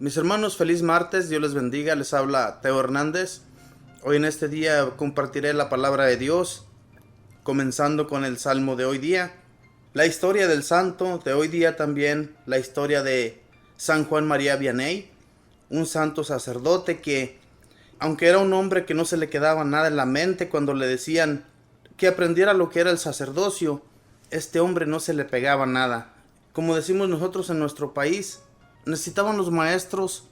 Mis hermanos, feliz martes, Dios les bendiga, les habla Teo Hernández. Hoy en este día compartiré la palabra de Dios, comenzando con el Salmo de hoy día, la historia del santo de hoy día también, la historia de San Juan María Vianney, un santo sacerdote que, aunque era un hombre que no se le quedaba nada en la mente cuando le decían que aprendiera lo que era el sacerdocio, este hombre no se le pegaba nada. Como decimos nosotros en nuestro país, necesitaban los maestros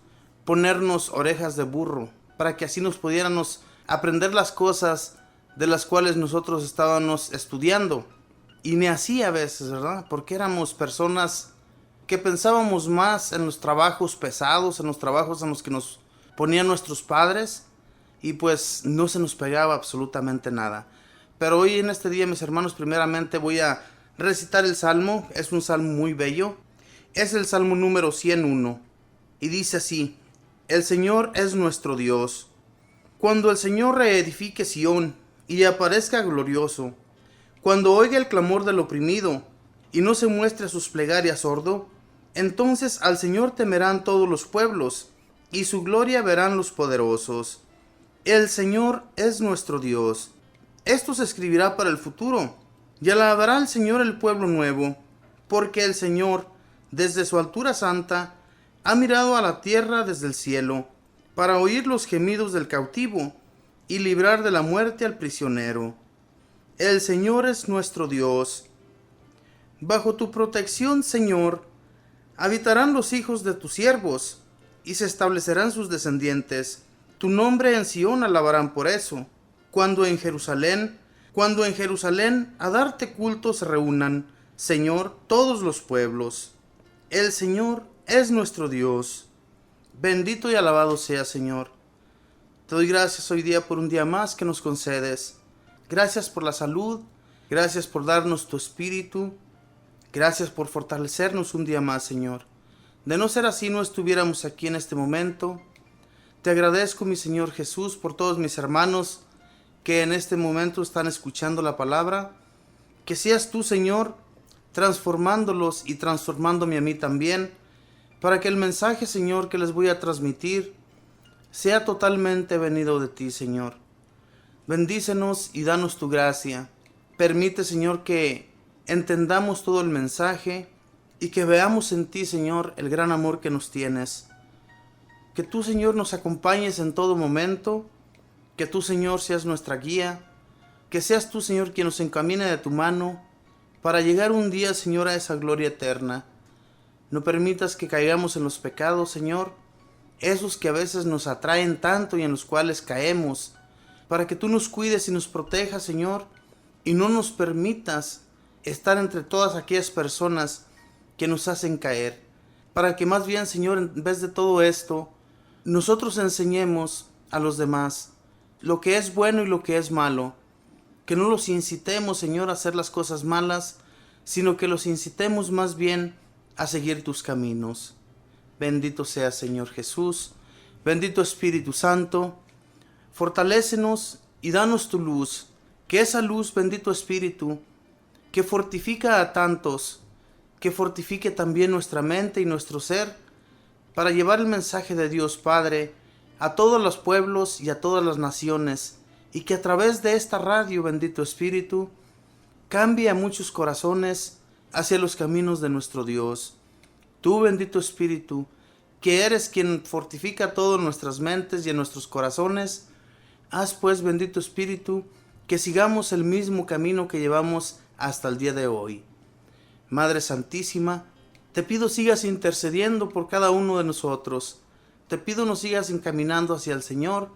ponernos orejas de burro para que así nos pudiéramos aprender las cosas de las cuales nosotros estábamos estudiando. Y ni así a veces, ¿verdad? Porque éramos personas que pensábamos más en los trabajos pesados, en los trabajos en los que nos ponían nuestros padres, y pues no se nos pegaba absolutamente nada. Pero hoy en este día, mis hermanos, primeramente voy a recitar el Salmo. Es un Salmo muy bello. Es el Salmo número 101 y dice así: El Señor es nuestro Dios. Cuando el Señor reedifique Sión y aparezca glorioso, cuando oiga el clamor del oprimido y no se muestre sus plegarias sordo, entonces al Señor temerán todos los pueblos y su gloria verán los poderosos. El Señor es nuestro Dios. Esto se escribirá para el futuro, y alabará al Señor el pueblo nuevo, porque el Señor, desde su altura santa, ha mirado a la tierra desde el cielo, para oír los gemidos del cautivo, y librar de la muerte al prisionero. El Señor es nuestro Dios. Bajo tu protección, Señor, habitarán los hijos de tus siervos, y se establecerán sus descendientes. Tu nombre en Sión alabarán por eso. Cuando en Jerusalén a darte culto se reúnan, Señor, todos los pueblos. El Señor es nuestro Dios. Bendito y alabado sea, Señor. Te doy gracias hoy día por un día más que nos concedes. Gracias por la salud, gracias por darnos tu espíritu, gracias por fortalecernos un día más, Señor. De no ser así, no estuviéramos aquí en este momento. Te agradezco, mi Señor Jesús, por todos mis hermanos que en este momento están escuchando la palabra. Que seas tú, Señor, transformándolos y transformándome a mí también, para que el mensaje, Señor, que les voy a transmitir sea totalmente venido de ti, Señor. Bendícenos y danos tu gracia. Permite, Señor, que entendamos todo el mensaje y que veamos en ti, Señor, el gran amor que nos tienes. Que tú, Señor, nos acompañes en todo momento. Que tú, Señor, seas nuestra guía. Que seas tú, Señor, quien nos encamine de tu mano para llegar un día, Señor, a esa gloria eterna. No permitas que caigamos en los pecados, Señor, esos que a veces nos atraen tanto y en los cuales caemos, para que tú nos cuides y nos protejas, Señor, y no nos permitas estar entre todas aquellas personas que nos hacen caer, para que más bien, Señor, en vez de todo esto, nosotros enseñemos a los demás lo que es bueno y lo que es malo, que no los incitemos, Señor, a hacer las cosas malas, sino que los incitemos más bien a seguir tus caminos. Bendito sea, Señor Jesús, bendito Espíritu Santo, fortalécenos y danos tu luz, que esa luz, bendito Espíritu, que fortifica a tantos, que fortifique también nuestra mente y nuestro ser, para llevar el mensaje de Dios Padre a todos los pueblos y a todas las naciones, y que a través de esta radio, bendito Espíritu, cambie a muchos corazones hacia los caminos de nuestro Dios. Tú, bendito Espíritu, que eres quien fortifica todas nuestras mentes y en nuestros corazones, haz pues, bendito Espíritu, que sigamos el mismo camino que llevamos hasta el día de hoy. Madre Santísima, te pido sigas intercediendo por cada uno de nosotros. Te pido nos sigas encaminando hacia el Señor,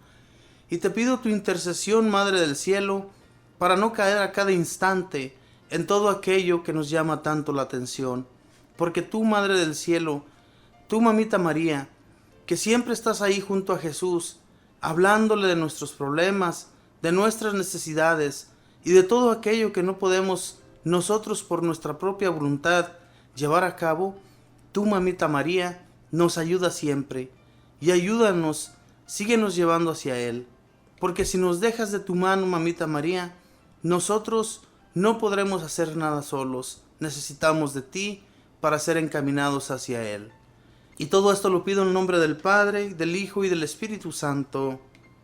y te pido tu intercesión, Madre del Cielo, para no caer a cada instante en todo aquello que nos llama tanto la atención. Porque tú, Madre del Cielo, tú, Mamita María, que siempre estás ahí junto a Jesús, hablándole de nuestros problemas, de nuestras necesidades y de todo aquello que no podemos nosotros por nuestra propia voluntad llevar a cabo, tú, Mamita María, nos ayuda siempre. Y ayúdanos, síguenos llevando hacia Él. Porque si nos dejas de tu mano, Mamita María, nosotros no podremos hacer nada solos. Necesitamos de ti para ser encaminados hacia Él. Y todo esto lo pido en nombre del Padre, del Hijo y del Espíritu Santo.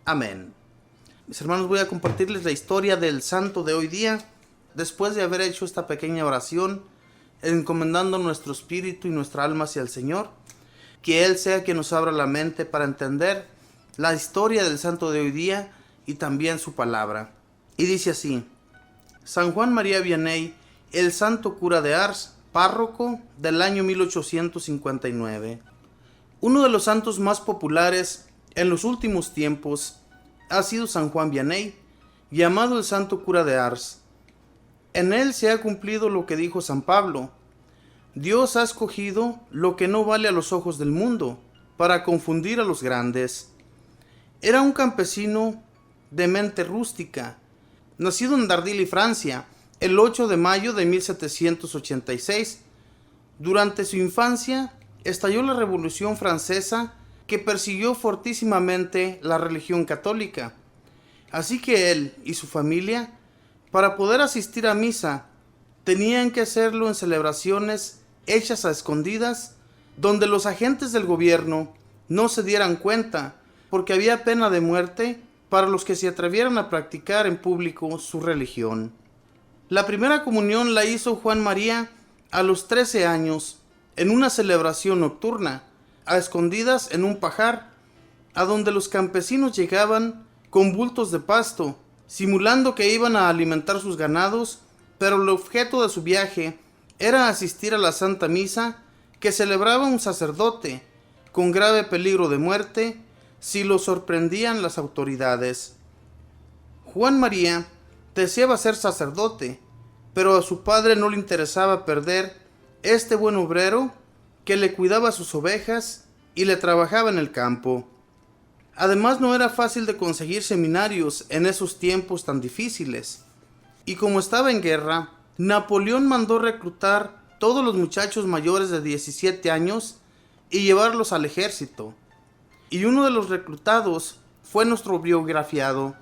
Amén. Mis hermanos, voy a compartirles la historia del santo de hoy día, después de haber hecho esta pequeña oración, encomendando nuestro espíritu y nuestra alma hacia el Señor. Que Él sea quien nos abra la mente para entender la historia del santo de hoy día y también su palabra. Y dice así: San Juan María Vianney, el santo cura de Ars, párroco del año 1859. Uno de los santos más populares en los últimos tiempos ha sido San Juan Vianney, llamado el santo cura de Ars. En él se ha cumplido lo que dijo San Pablo: Dios ha escogido lo que no vale a los ojos del mundo, para confundir a los grandes. Era un campesino de mente rústica, nacido en Dardilly, Francia, el 8 de mayo de 1786. Durante su infancia estalló la Revolución Francesa, que persiguió fortísimamente la religión católica. Así que él y su familia, para poder asistir a misa, tenían que hacerlo en celebraciones hechas a escondidas, donde los agentes del gobierno no se dieran cuenta, porque había pena de muerte para los que se atrevieran a practicar en público su religión. La primera comunión la hizo Juan María a los 13 años, en una celebración nocturna, a escondidas en un pajar, a donde los campesinos llegaban con bultos de pasto, simulando que iban a alimentar sus ganados, pero el objeto de su viaje era asistir a la Santa Misa que celebraba un sacerdote, con grave peligro de muerte si lo sorprendían las autoridades. Juan María deseaba ser sacerdote, pero a su padre no le interesaba perder este buen obrero que le cuidaba sus ovejas y le trabajaba en el campo. Además, no era fácil de conseguir seminarios en esos tiempos tan difíciles. Y como estaba en guerra, Napoleón mandó reclutar todos los muchachos mayores de 17 años y llevarlos al ejército. Y uno de los reclutados fue nuestro biografiado.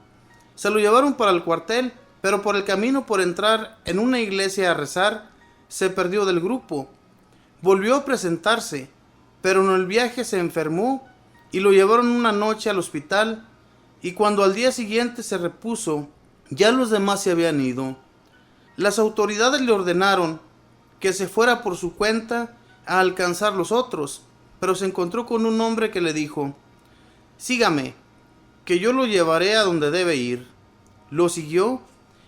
Se lo llevaron para el cuartel, pero por el camino por entrar en una iglesia a rezar, se perdió del grupo. Volvió a presentarse, pero en el viaje se enfermó y lo llevaron una noche al hospital, y cuando al día siguiente se repuso, ya los demás se habían ido. Las autoridades le ordenaron que se fuera por su cuenta a alcanzar los otros, pero se encontró con un hombre que le dijo: «Sígame, que yo lo llevaré a donde debe ir». Lo siguió,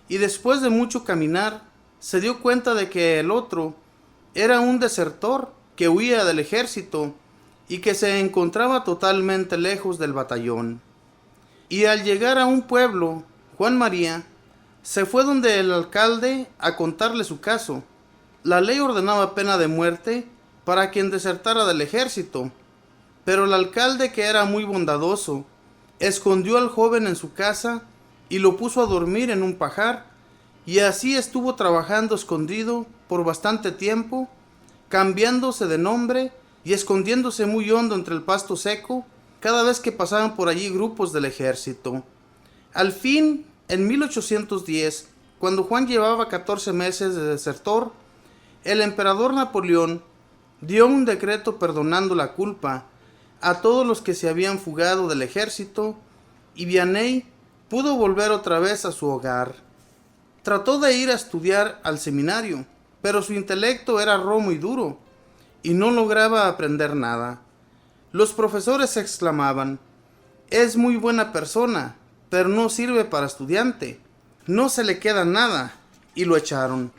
y después de mucho caminar, se dio cuenta de que el otro era un desertor que huía del ejército y que se encontraba totalmente lejos del batallón. Y al llegar a un pueblo, Juan María se fue donde el alcalde a contarle su caso. La ley ordenaba pena de muerte para quien desertara del ejército, pero el alcalde, que era muy bondadoso, escondió al joven en su casa y lo puso a dormir en un pajar, y así estuvo trabajando escondido por bastante tiempo, cambiándose de nombre y escondiéndose muy hondo entre el pasto seco cada vez que pasaban por allí grupos del ejército. Al fin, en 1810, cuando Juan llevaba 14 meses de desertor, el emperador Napoleón dio un decreto perdonando la culpa a todos los que se habían fugado del ejército, y Vianney pudo volver otra vez a su hogar. Trató de ir a estudiar al seminario, pero su intelecto era romo y duro, y no lograba aprender nada. Los profesores exclamaban: «Es muy buena persona, pero no sirve para estudiante, no se le queda nada», y lo echaron.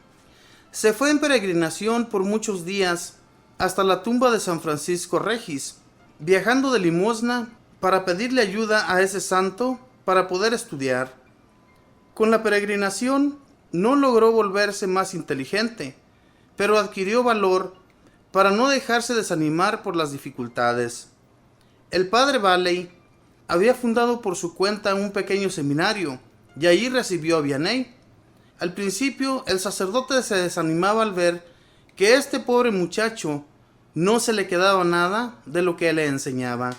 Se fue en peregrinación por muchos días hasta la tumba de San Francisco Regis, viajando de limosna para pedirle ayuda a ese santo para poder estudiar. Con la peregrinación no logró volverse más inteligente, pero adquirió valor para no dejarse desanimar por las dificultades. El padre Valley había fundado por su cuenta un pequeño seminario, y allí recibió a Vianney. Al principio, el sacerdote se desanimaba al ver que este pobre muchacho no se le quedaba nada de lo que le enseñaba.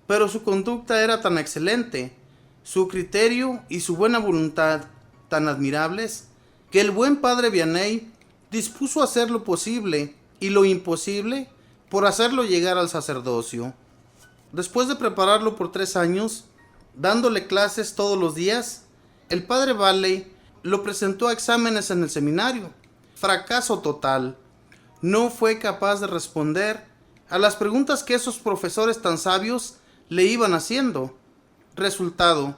Pero su conducta era tan excelente, su criterio y su buena voluntad tan admirables, que el buen padre Vianney dispuso hacer lo posible y lo imposible por hacerlo llegar al sacerdocio. Después de prepararlo por 3 años, dándole clases todos los días, el padre Valley lo presentó a exámenes en el seminario. Fracaso total. No fue capaz de responder a las preguntas que esos profesores tan sabios le iban haciendo. Resultado: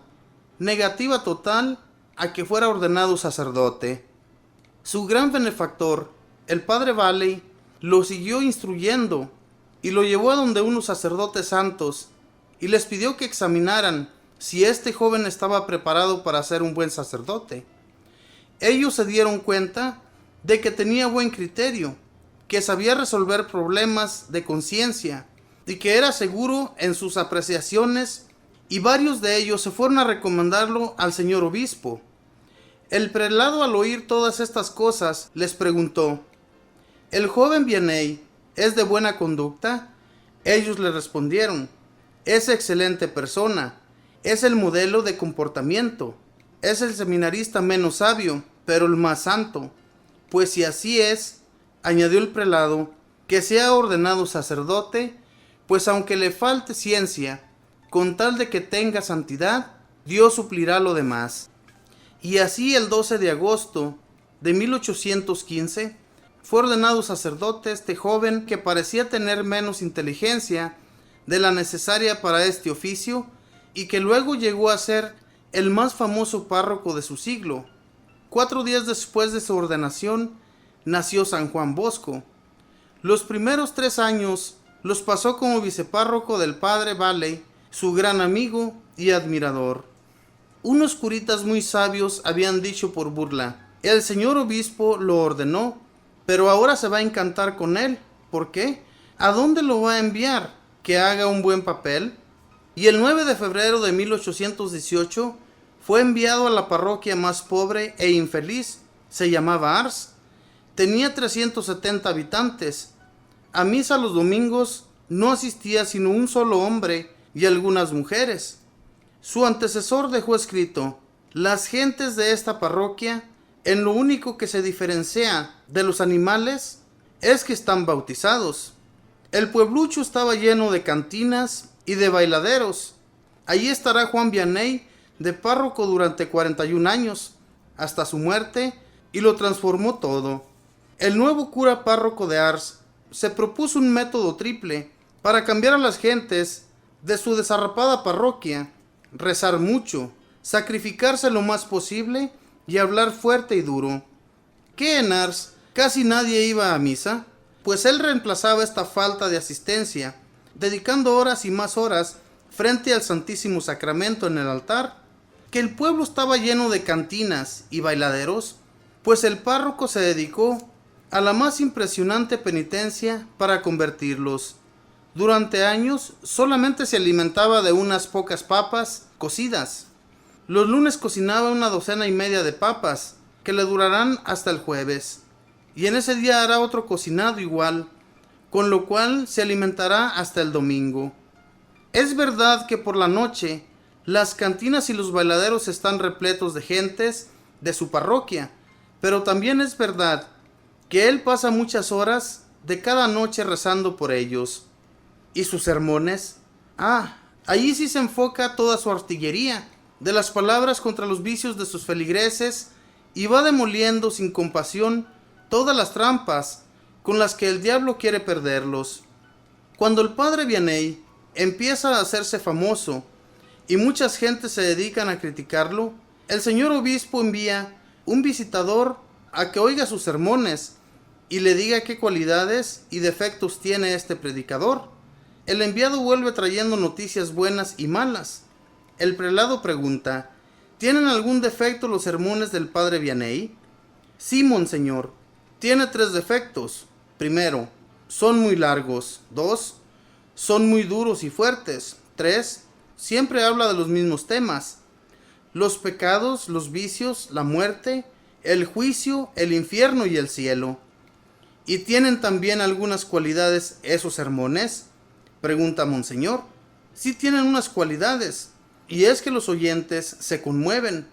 negativa total a que fuera ordenado sacerdote. Su gran benefactor, el padre Valley, lo siguió instruyendo y lo llevó a donde unos sacerdotes santos y les pidió que examinaran si este joven estaba preparado para ser un buen sacerdote. Ellos se dieron cuenta de que tenía buen criterio, que sabía resolver problemas de conciencia y que era seguro en sus apreciaciones, y varios de ellos se fueron a recomendarlo al señor obispo. El prelado, al oír todas estas cosas, les preguntó: ¿el joven Vianney es de buena conducta? Ellos le respondieron: es excelente persona, es el modelo de comportamiento, es el seminarista menos sabio, pero el más santo. Pues si así es, añadió el prelado, que sea ordenado sacerdote, pues aunque le falte ciencia, con tal de que tenga santidad, Dios suplirá lo demás. Y así el 12 de agosto de 1815 fue ordenado sacerdote este joven que parecía tener menos inteligencia de la necesaria para este oficio y que luego llegó a ser el más famoso párroco de su siglo. 4 días después de su ordenación nació San Juan Bosco. Los primeros 3 años los pasó como vicepárroco del padre Valley, su gran amigo y admirador. Unos curitas muy sabios habían dicho por burla: el señor obispo lo ordenó, pero ahora se va a encantar con él. ¿Por qué? ¿A dónde lo va a enviar? ¿Que haga un buen papel? Y el 9 de febrero de 1818 fue enviado a la parroquia más pobre e infeliz. Se llamaba Ars. Tenía 370 habitantes. A misa los domingos no asistía sino un solo hombre y algunas mujeres. Su antecesor dejó escrito: las gentes de esta parroquia, en lo único que se diferencia de los animales es que están bautizados. El pueblucho estaba lleno de cantinas y de bailaderos. Allí estará Juan Vianney de párroco durante 41 años, hasta su muerte, y lo transformó todo. El nuevo cura párroco de Ars se propuso un método triple para cambiar a las gentes de su desarrapada parroquia: rezar mucho, sacrificarse lo más posible y hablar fuerte y duro. ¿Que en Ars casi nadie iba a misa? Pues él reemplazaba esta falta de asistencia, dedicando horas y más horas frente al Santísimo Sacramento en el altar. Que el pueblo estaba lleno de cantinas y bailaderos, pues el párroco se dedicó a la más impresionante penitencia para convertirlos. Durante años solamente se alimentaba de unas pocas papas cocidas. Los lunes cocinaba 1,5 de papas, que le durarán hasta el jueves, y en ese día hará otro cocinado igual, con lo cual se alimentará hasta el domingo. Es verdad que por la noche las cantinas y los bailaderos están repletos de gentes de su parroquia, pero también es verdad que él pasa muchas horas de cada noche rezando por ellos. ¿Y sus sermones? Allí sí se enfoca toda su artillería de las palabras contra los vicios de sus feligreses y va demoliendo sin compasión todas las trampas con las que el diablo quiere perderlos. Cuando el padre Vianney empieza a hacerse famoso y muchas gentes se dedican a criticarlo, el señor obispo envía un visitador a que oiga sus sermones y le diga qué cualidades y defectos tiene este predicador. El enviado vuelve trayendo noticias buenas y malas. El prelado pregunta: ¿tienen algún defecto los sermones del padre Vianney? Sí, monseñor. Tiene 3 defectos. Primero, son muy largos. 2, son muy duros y fuertes. 3, siempre habla de los mismos temas: los pecados, los vicios, la muerte, el juicio, el infierno y el cielo. ¿Y tienen también algunas cualidades esos sermones?, pregunta monseñor. Sí, tienen unas cualidades, y es que los oyentes se conmueven,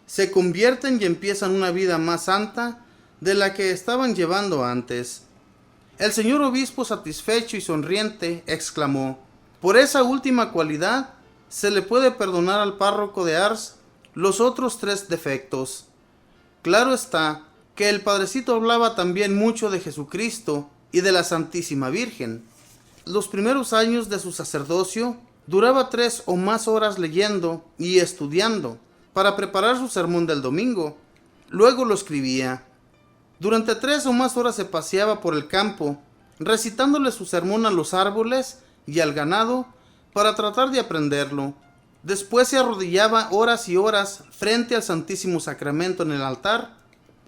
se convierten y empiezan una vida más santa de la que estaban llevando antes. El señor obispo, satisfecho y sonriente, exclamó: por esa última cualidad se le puede perdonar al párroco de Ars los otros 3 defectos. Claro está que el padrecito hablaba también mucho de Jesucristo y de la Santísima Virgen. Los primeros años de su sacerdocio duraba 3 o más horas leyendo y estudiando para preparar su sermón del domingo. Luego lo escribía. Durante 3 o más horas se paseaba por el campo, recitándole su sermón a los árboles y al ganado para tratar de aprenderlo. Después se arrodillaba horas y horas frente al Santísimo Sacramento en el altar,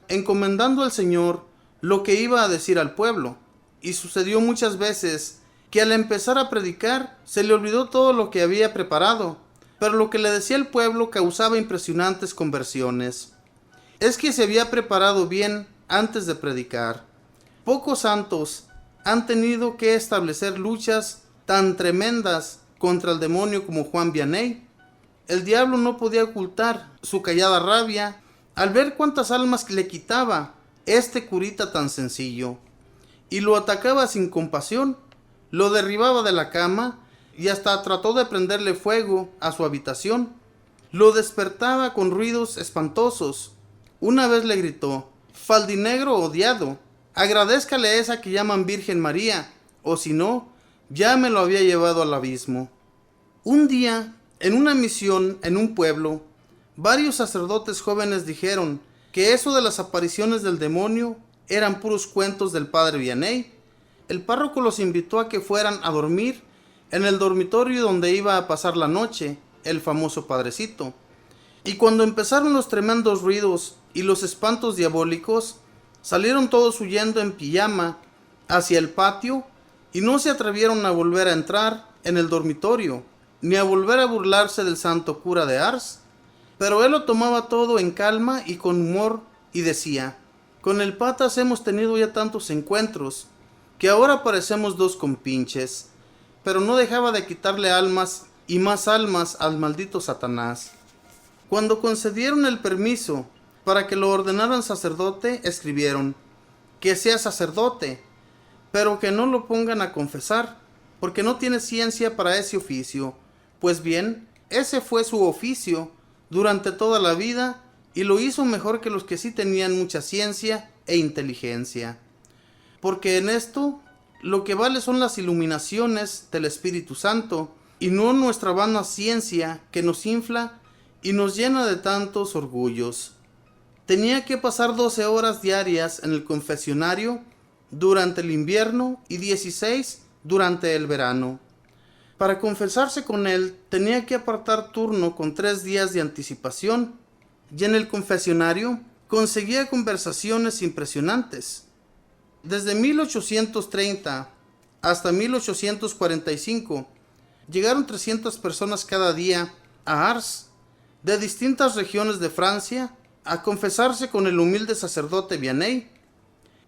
encomendando al Señor lo que iba a decir al pueblo. Y sucedió muchas veces que al empezar a predicar se le olvidó todo lo que había preparado, pero lo que le decía el pueblo causaba impresionantes conversiones. Es que se había preparado bien antes de predicar. Pocos santos han tenido que establecer luchas tan tremendas contra el demonio como Juan Vianney. El diablo no podía ocultar su callada rabia al ver cuántas almas le quitaba este curita tan sencillo, y lo atacaba sin compasión, lo derribaba de la cama y hasta trató de prenderle fuego a su habitación. Lo despertaba con ruidos espantosos. Una vez le gritó: faldinegro odiado, agradézcale a esa que llaman Virgen María, o si no, ya me lo había llevado al abismo. Un día, en una misión en un pueblo, varios sacerdotes jóvenes dijeron que eso de las apariciones del demonio eran puros cuentos del padre Vianney. El párroco los invitó a que fueran a dormir en el dormitorio donde iba a pasar la noche el famoso padrecito. Y cuando empezaron los tremendos ruidos y los espantos diabólicos, salieron todos huyendo en pijama hacia el patio y no se atrevieron a volver a entrar en el dormitorio, ni a volver a burlarse del santo cura de Ars. Pero él lo tomaba todo en calma y con humor y decía: con el patas hemos tenido ya tantos encuentros que ahora parecemos 2 compinches. Pero no dejaba de quitarle almas y más almas al maldito Satanás. Cuando concedieron el permiso para que lo ordenaran sacerdote, escribieron: que sea sacerdote, pero que no lo pongan a confesar, porque no tiene ciencia para ese oficio. Pues bien, ese fue su oficio durante toda la vida, y lo hizo mejor que los que sí tenían mucha ciencia e inteligencia. Porque en esto lo que vale son las iluminaciones del Espíritu Santo, y no nuestra vana ciencia que nos infla y nos llena de tantos orgullos. Tenía que pasar 12 horas diarias en el confesionario durante el invierno y 16 durante el verano. Para confesarse con él tenía que apartar turno con 3 días de anticipación, y en el confesionario conseguía conversaciones impresionantes. Desde 1830 hasta 1845 llegaron 300 personas cada día a Ars, de distintas regiones de Francia, a confesarse con el humilde sacerdote Vianney.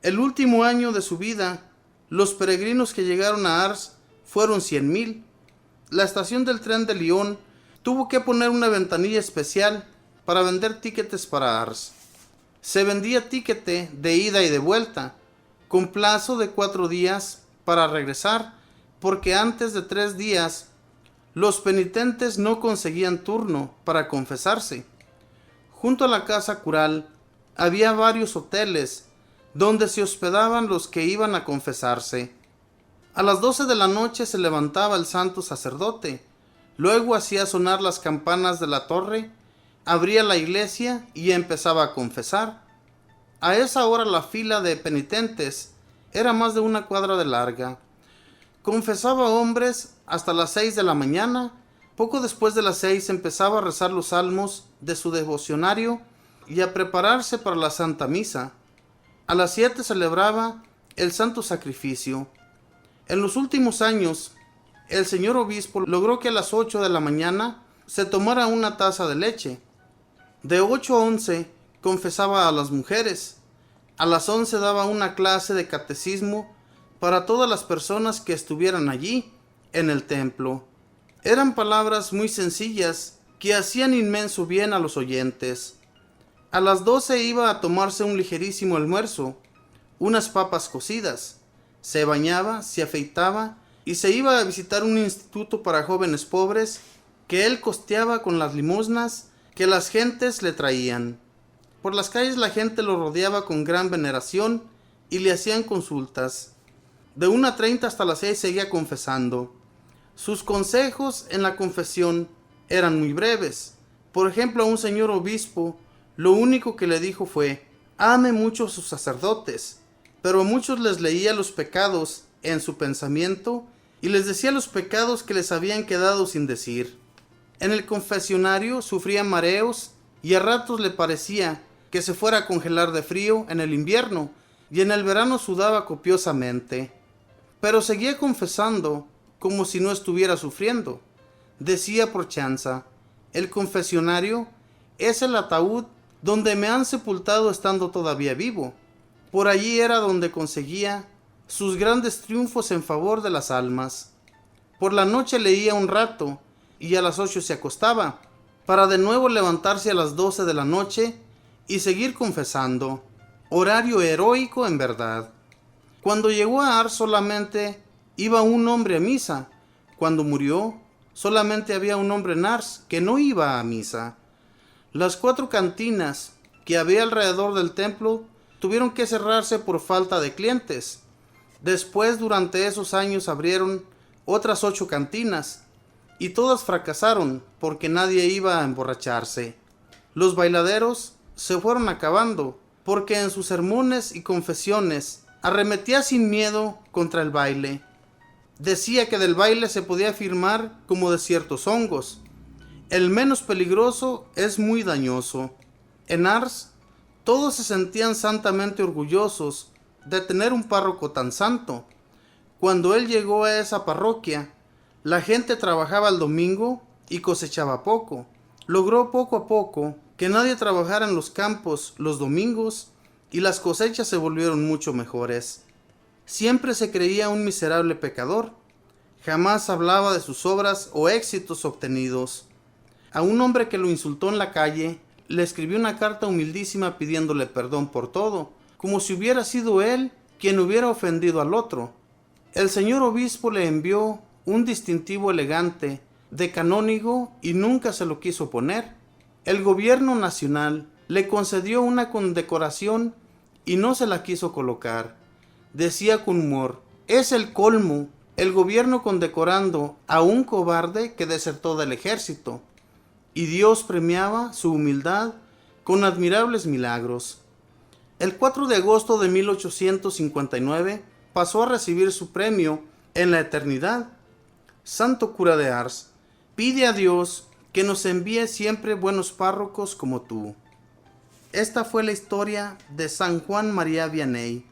El último año de su vida, los peregrinos que llegaron a Ars fueron 100,000. La estación del tren de Lyon tuvo que poner una ventanilla especial para vender tiquetes para Ars. Se vendía tiquete de ida y de vuelta, con plazo de 4 días para regresar, porque antes de 3 días los penitentes no conseguían turno para confesarse. Junto a la casa cural había varios hoteles donde se hospedaban los que iban a confesarse. A las 12 de la noche se levantaba el santo sacerdote, luego hacía sonar las campanas de la torre, abría la iglesia y empezaba a confesar. A esa hora la fila de penitentes era más de 1 cuadra de larga. Confesaba hombres hasta las 6 de la mañana. Poco después de las 6 empezaba a rezar los salmos de su devocionario y a prepararse para la Santa Misa. A las 7 celebraba el Santo Sacrificio. En los últimos años, el señor obispo logró que a las 8 de la mañana se tomara una taza de leche. De 8 a 11 confesaba a las mujeres. A las 11 daba una clase de catecismo para todas las personas que estuvieran allí, en el templo. Eran palabras muy sencillas que hacían inmenso bien a los oyentes. A las 12 iba a tomarse un ligerísimo almuerzo, unas papas cocidas. se bañaba, se afeitaba y se iba a visitar un instituto para jóvenes pobres que él costeaba con las limosnas que las gentes le traían. Por las calles la gente lo rodeaba con gran veneración y le hacían consultas. De 1:30 hasta las 6 seguía confesando. Sus consejos en la confesión eran muy breves. Por ejemplo, a un señor obispo, lo único que le dijo fue: ame mucho a sus sacerdotes. Pero a muchos les leía los pecados en su pensamiento y les decía los pecados que les habían quedado sin decir. En el confesionario sufría mareos y a ratos le parecía que se fuera a congelar de frío en el invierno, y en el verano sudaba copiosamente. Pero seguía confesando como si no estuviera sufriendo. Decía por chanza: el confesionario es el ataúd donde me han sepultado estando todavía vivo. Por allí era donde conseguía sus grandes triunfos en favor de las almas. Por la noche leía un rato y a las 8 se acostaba, para de nuevo levantarse a las 12 de la noche y seguir confesando. Horario heroico en verdad. Cuando llegó a Ars solamente iba un hombre a misa. Cuando murió, solamente había un hombre en Ars que no iba a misa. Las 4 cantinas que había alrededor del templo tuvieron que cerrarse por falta de clientes. Después, durante esos años, abrieron otras 8 cantinas y todas fracasaron porque nadie iba a emborracharse. Los bailaderos se fueron acabando porque en sus sermones y confesiones arremetía sin miedo contra el baile. Decía que del baile se podía afirmar como de ciertos hongos: el menos peligroso es muy dañoso. En Ars todos se sentían santamente orgullosos de tener un párroco tan santo. Cuando él llegó a esa parroquia, la gente trabajaba el domingo y cosechaba poco. Logró poco a poco que nadie trabajara en los campos los domingos y las cosechas se volvieron mucho mejores. Siempre se creía un miserable pecador. Jamás hablaba de sus obras o éxitos obtenidos. A un hombre que lo insultó en la calle, le escribió una carta humildísima pidiéndole perdón por todo, como si hubiera sido él quien hubiera ofendido al otro. El señor obispo le envió un distintivo elegante de canónigo y nunca se lo quiso poner. El gobierno nacional le concedió una condecoración y no se la quiso colocar. Decía con humor: es el colmo, el gobierno condecorando a un cobarde que desertó del ejército. Y Dios premiaba su humildad con admirables milagros. El 4 de agosto de 1859 pasó a recibir su premio en la eternidad. Santo cura de Ars, pide a Dios que nos envíe siempre buenos párrocos como tú. Esta fue la historia de San Juan María Vianney,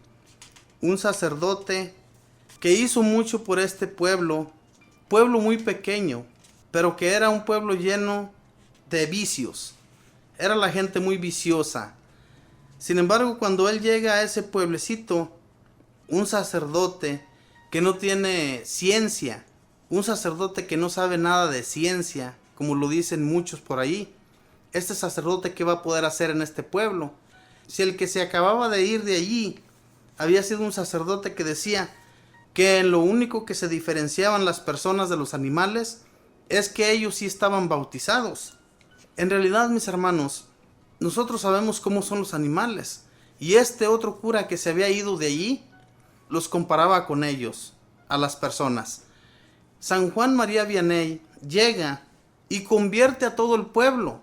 un sacerdote que hizo mucho por este pueblo muy pequeño, pero que era un pueblo lleno de vicios. Era la gente muy viciosa. Sin embargo, cuando él llega a ese pueblecito, un sacerdote que no tiene ciencia, un sacerdote que no sabe nada de ciencia, como lo dicen muchos por ahí, este sacerdote, ¿qué va a poder hacer en este pueblo? Si el que se acababa de ir de allí había sido un sacerdote que decía que en lo único que se diferenciaban las personas de los animales es que ellos sí estaban bautizados. En realidad, mis hermanos, nosotros sabemos cómo son los animales, y este otro cura que se había ido de allí los comparaba con ellos, a las personas. San Juan María Vianney llega y convierte a todo el pueblo,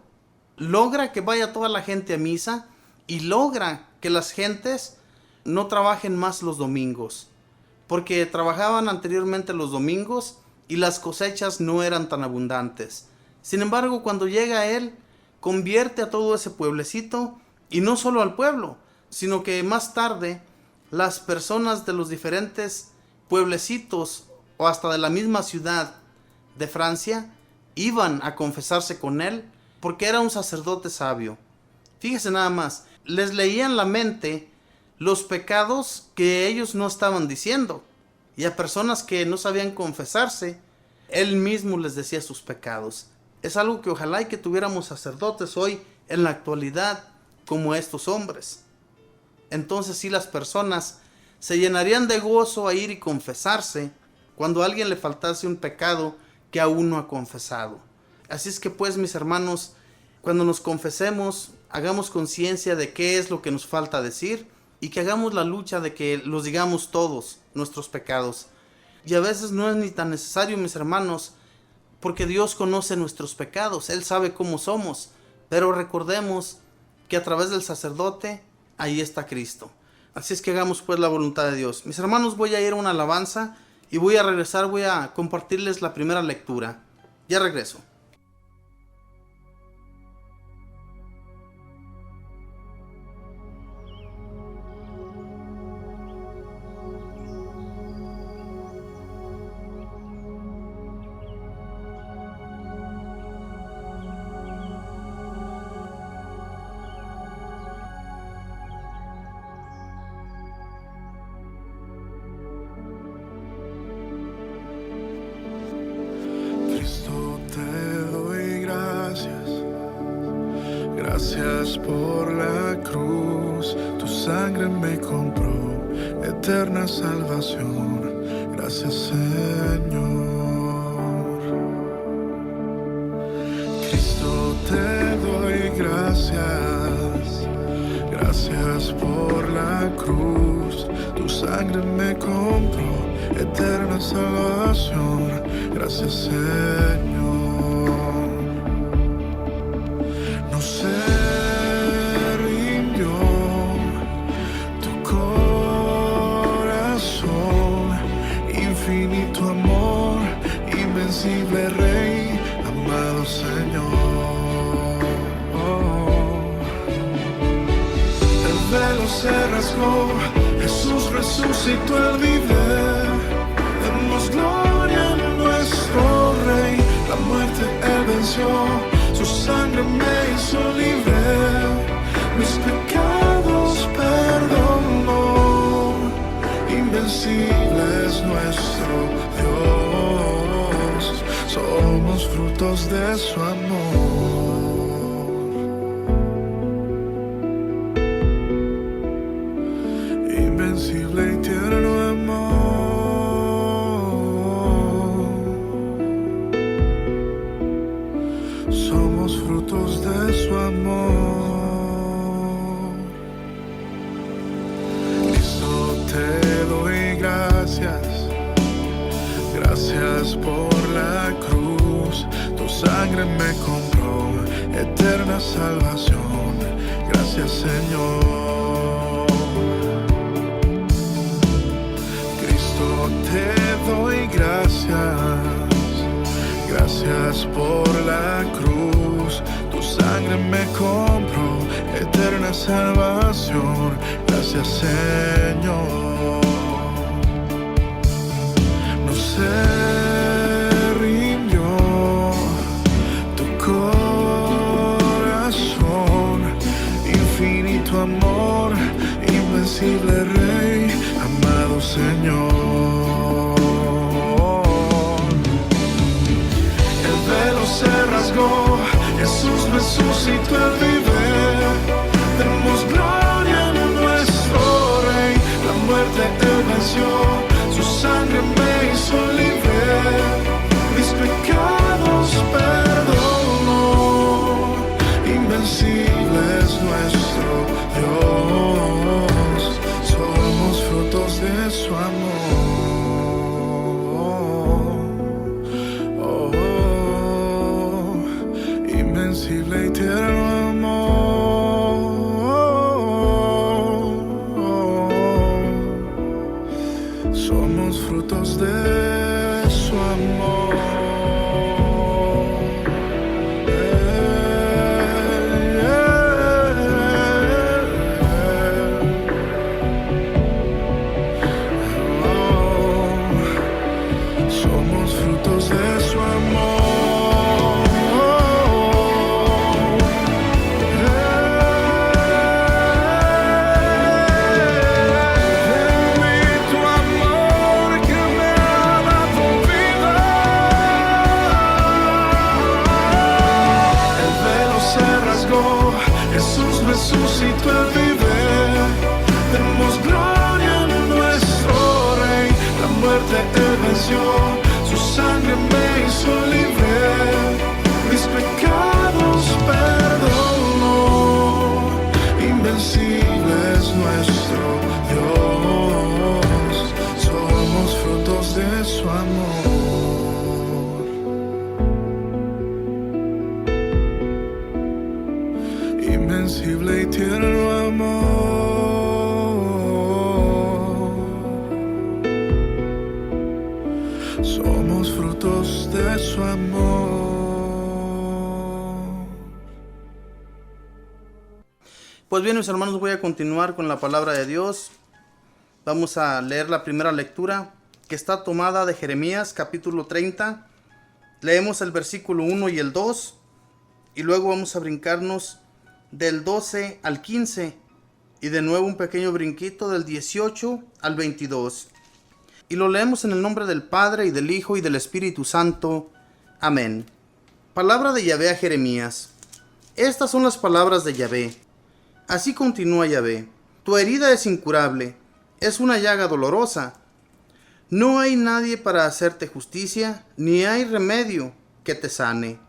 logra que vaya toda la gente a misa y logra que las gentes no trabajen más los domingos, porque trabajaban anteriormente los domingos y las cosechas no eran tan abundantes. Sin embargo, cuando llega él, convierte a todo ese pueblecito, y no solo al pueblo, sino que más tarde las personas de los diferentes pueblecitos o hasta de la misma ciudad de Francia iban a confesarse con él porque era un sacerdote sabio. Fíjese nada más, les leían la mente los pecados que ellos no estaban diciendo, y a personas que no sabían confesarse, él mismo les decía sus pecados. Es algo que ojalá y que tuviéramos sacerdotes hoy en la actualidad como estos hombres. Entonces sí, las personas se llenarían de gozo a ir y confesarse cuando a alguien le faltase un pecado que aún no ha confesado. Así es que pues, mis hermanos, cuando nos confesemos, hagamos conciencia de qué es lo que nos falta decir y que hagamos la lucha de que los digamos todos nuestros pecados. Y a veces no es ni tan necesario, mis hermanos, porque Dios conoce nuestros pecados, Él sabe cómo somos, pero recordemos que a través del sacerdote, ahí está Cristo. Así es que hagamos pues la voluntad de Dios. Mis hermanos, voy a ir a una alabanza y voy a regresar, voy a compartirles la primera lectura. Ya regreso. Gracias por la cruz, tu sangre me compró eterna salvación. Gracias, Señor. Cristo, te doy gracias. Gracias por la cruz, tu sangre me compró eterna salvación. Gracias, Señor. No se rindió tu corazón, infinito amor, invencible Rey, amado Señor. El velo se rasgó, Jesús resucitó, Él vive. Demos gloria a nuestro Rey, la muerte Él venció. Su sangre me hizo libre, mis pecados perdonó. Invencible es nuestro Dios, somos frutos de su amor. Invencible y tierno amor. Somos frutos de su amor. Cristo, te doy gracias. Gracias por la cruz, tu sangre me compró eterna salvación. Gracias, Señor. Cristo, te doy gracias. Gracias por la cruz, tu sangre me compró eterna salvación. Gracias, Señor. No se rindió tu corazón, infinito amor, invencible Rey, amado Señor. Se rasgó, Jesús resucitó, Él vive. Demos gloria a nuestro Rey, la muerte Él venció. Su sangre me hizo libre, mis pecados perdonó. Invencible es nuestro Dios, somos frutos de su amor. Invencible y tierno amor, somos frutos de su amor. Somos frutos de su amor. Jesús resucitó, Él vive. Demos gloria a nuestro su amor. Pues bien, mis hermanos, voy a continuar con la palabra de Dios. Vamos a leer la primera lectura, que está tomada de Jeremías capítulo 30. Leemos el versículo 1 y el 2, y luego vamos a brincarnos del 12 al 15, y de nuevo un pequeño brinquito del 18 al 22. Y lo leemos en el nombre del Padre, y del Hijo, y del Espíritu Santo. Amén. Palabra de Yahvé a Jeremías. Estas son las palabras de Yahvé. Así continúa Yahvé: tu herida es incurable, es una llaga dolorosa. No hay nadie para hacerte justicia, ni hay remedio que te sane.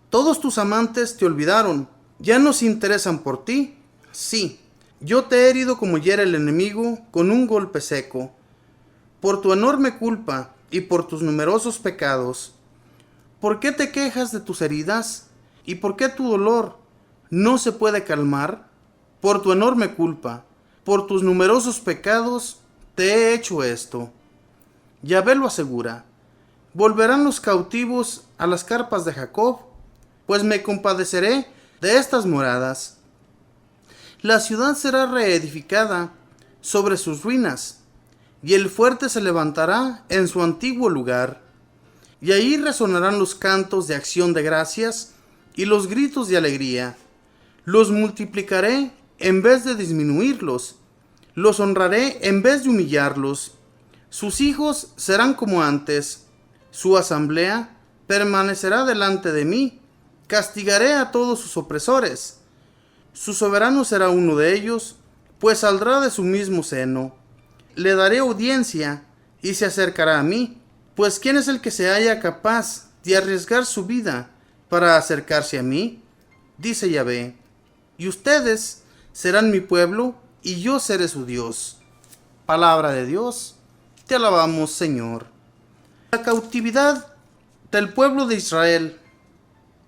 Todos tus amantes te olvidaron, ya no se interesan por ti. Sí, yo te he herido como hiere el enemigo con un golpe seco. Por tu enorme culpa y por tus numerosos pecados. ¿Por qué te quejas de tus heridas? ¿Y por qué tu dolor no se puede calmar? Por tu enorme culpa, por tus numerosos pecados, te he hecho esto. Yahvé lo asegura: volverán los cautivos a las carpas de Jacob, pues me compadeceré de estas moradas. La ciudad será reedificada sobre sus ruinas, y el fuerte se levantará en su antiguo lugar, y ahí resonarán los cantos de acción de gracias y los gritos de alegría. Los multiplicaré en vez de disminuirlos, los honraré en vez de humillarlos. Sus hijos serán como antes, su asamblea permanecerá delante de mí. Castigaré a todos sus opresores. Su soberano será uno de ellos, pues saldrá de su mismo seno. Le daré audiencia y se acercará a mí, pues ¿quién es el que se halla capaz de arriesgar su vida para acercarse a mí? Dice Yahvé: y ustedes serán mi pueblo, y yo seré su Dios. Palabra de Dios, te alabamos, Señor. La cautividad del pueblo de Israel,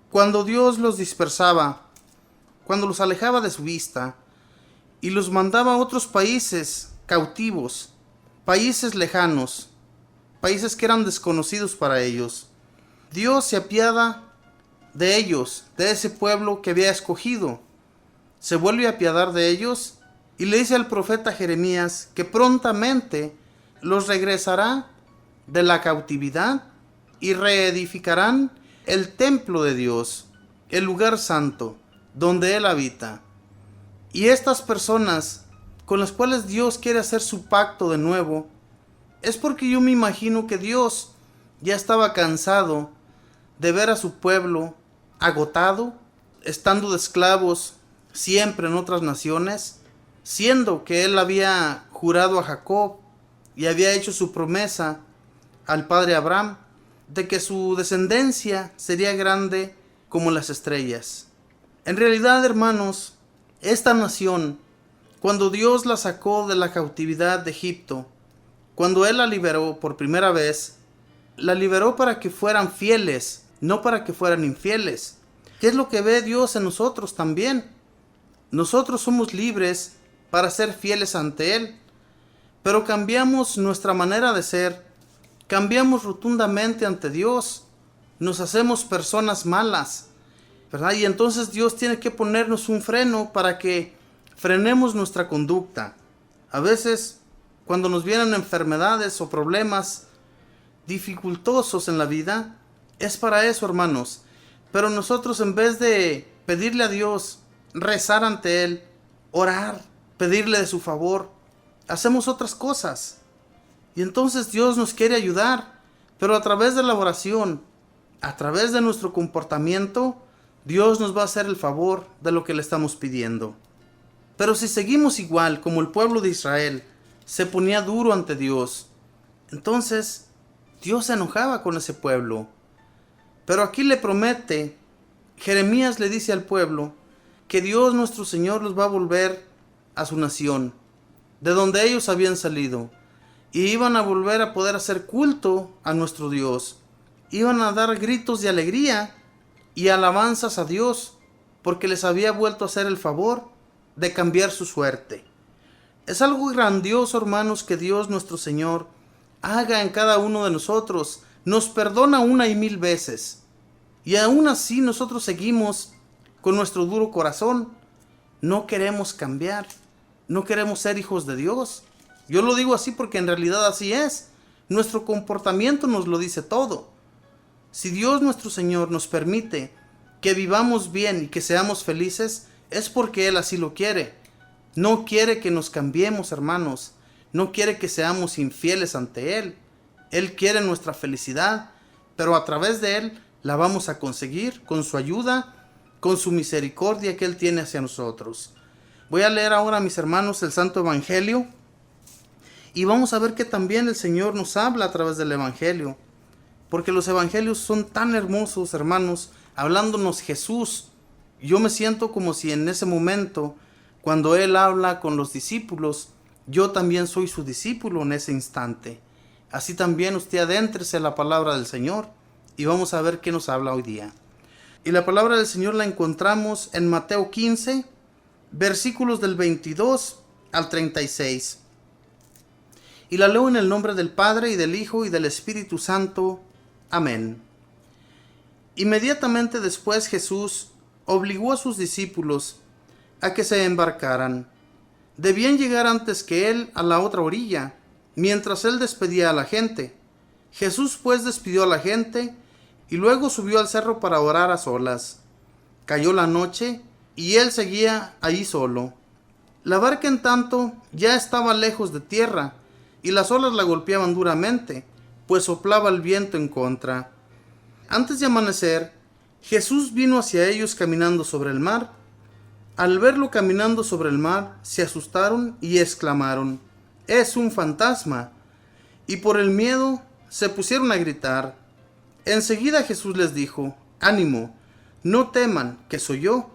cuando Dios los dispersaba, cuando los alejaba de su vista, y los mandaba a otros países cautivos, países lejanos, países que eran desconocidos para ellos. Dios se apiada de ellos, de ese pueblo que había escogido. Se vuelve a apiadar de ellos y le dice al profeta Jeremías que prontamente los regresará de la cautividad y reedificarán el templo de Dios, el lugar santo, donde Él habita. Y estas personas con las cuales Dios quiere hacer su pacto de nuevo, es porque yo me imagino que Dios ya estaba cansado de ver a su pueblo agotado, estando de esclavos siempre en otras naciones, siendo que Él había jurado a Jacob y había hecho su promesa al padre Abraham de que su descendencia sería grande como las estrellas. En realidad, hermanos, esta nación, cuando Dios la sacó de la cautividad de Egipto, cuando Él la liberó por primera vez, la liberó para que fueran fieles, no para que fueran infieles. ¿Qué es lo que ve Dios en nosotros también? Nosotros somos libres para ser fieles ante Él, pero cambiamos nuestra manera de ser, cambiamos rotundamente ante Dios, nos hacemos personas malas, ¿verdad? Y entonces Dios tiene que ponernos un freno para que frenemos nuestra conducta. A veces, cuando nos vienen enfermedades o problemas dificultosos en la vida, es para eso, hermanos. Pero nosotros, en vez de pedirle a Dios, rezar ante Él, orar, pedirle de su favor, hacemos otras cosas. Y entonces Dios nos quiere ayudar, pero a través de la oración, a través de nuestro comportamiento, Dios nos va a hacer el favor de lo que le estamos pidiendo. Pero si seguimos igual como el pueblo de Israel, se ponía duro ante Dios, entonces Dios se enojaba con ese pueblo. Pero aquí le promete, Jeremías le dice al pueblo, que Dios nuestro Señor los va a volver a su nación, de donde ellos habían salido, y iban a volver a poder hacer culto a nuestro Dios. Iban a dar gritos de alegría y alabanzas a Dios, porque les había vuelto a hacer el favor de cambiar su suerte. Es algo grandioso, hermanos, que Dios nuestro Señor haga en cada uno de nosotros, nos perdona 1,000 veces. Y aún así nosotros seguimos con nuestro duro corazón. No queremos cambiar. No queremos ser hijos de Dios. Yo lo digo así porque en realidad así es. Nuestro comportamiento nos lo dice todo. Si Dios nuestro Señor nos permite que vivamos bien y que seamos felices, es porque Él así lo quiere. No quiere que nos cambiemos, hermanos. No quiere que seamos infieles ante Él. Él quiere nuestra felicidad, pero a través de Él la vamos a conseguir con su ayuda, con su misericordia que Él tiene hacia nosotros. Voy a leer ahora, mis hermanos, el Santo Evangelio y vamos a ver que también el Señor nos habla a través del Evangelio, porque los Evangelios son tan hermosos, hermanos, hablándonos Jesús. Yo me siento como si en ese momento, cuando Él habla con los discípulos, yo también soy su discípulo en ese instante. Así también usted adéntrese en la palabra del Señor y vamos a ver qué nos habla hoy día. Y la palabra del Señor la encontramos en Mateo 15, versículos del 22 al 36. Y la leo en el nombre del Padre, y del Hijo, y del Espíritu Santo. Amén. Inmediatamente después Jesús obligó a sus discípulos a que se embarcaran. Debían llegar antes que Él a la otra orilla, mientras Él despedía a la gente. Jesús pues despidió a la gente, y luego subió al cerro para orar a solas. Cayó la noche, y Él seguía allí solo. La barca, en tanto, ya estaba lejos de tierra, y las olas la golpeaban duramente, pues soplaba el viento en contra. Antes de amanecer, Jesús vino hacia ellos caminando sobre el mar. Al verlo caminando sobre el mar, se asustaron y exclamaron: «¡Es un fantasma!». Y por el miedo se pusieron a gritar. Enseguida Jesús les dijo: «Ánimo, no teman, que soy yo».